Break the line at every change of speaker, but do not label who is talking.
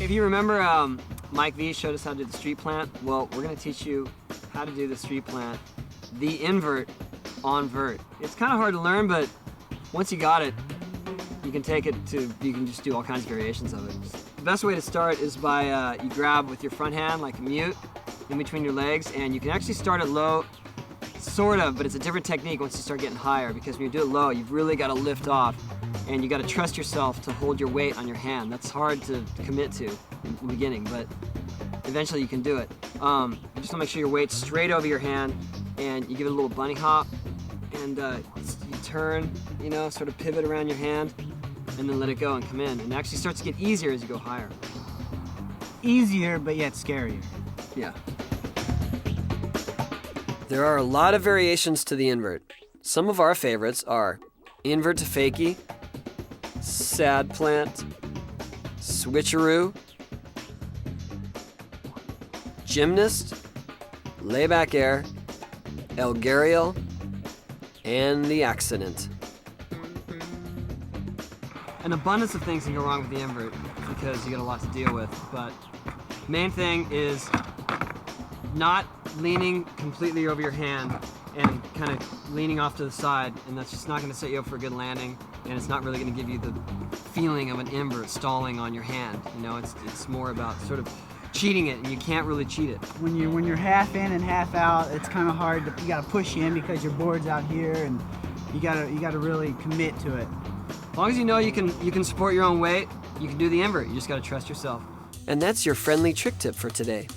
If you remember, Mike V showed us how to do the street plant. Well, we're going to teach you how to do the street plant, the invert on vert. It's kind of hard to learn, but once you got it, you can take it to, you can just do all kinds of variations of it. The best way to start is by, you grab with your front hand like a mute in between your legs, and you can actually start it low, sort of, but it's a different technique once you start getting higher, because when you do it low, you've really got to lift off, and you got to trust yourself to hold your weight on your hand. That's hard to commit to in the beginning, but eventually you can do it. You just want to make sure your weight's straight over your hand, and you give it a little bunny hop, and you turn, you know, sort of pivot around your hand, and then let it go and come in. And it actually starts to get easier as you go higher.
Easier, but yet scarier.
Yeah. There are a lot of variations to the invert. Some of our favorites are invert to fakie, sad plant, switcheroo, gymnast, layback air, elgarial, and the accident. An abundance of things can go wrong with the invert because you got a lot to deal with, but main thing is not leaning completely over your hand and kind of leaning off to the side, and that's just not going to set you up for a good landing, and it's not really going to give you the feeling of an invert stalling on your hand. You know, it's more about sort of cheating it, and you can't really cheat it.
When you're half in and half out, it's kind of hard. You got to push in because your board's out here, and you got to really commit to it.
As long as you know you can support your own weight, you can do the invert. You just got to trust yourself. And that's your friendly trick tip for today.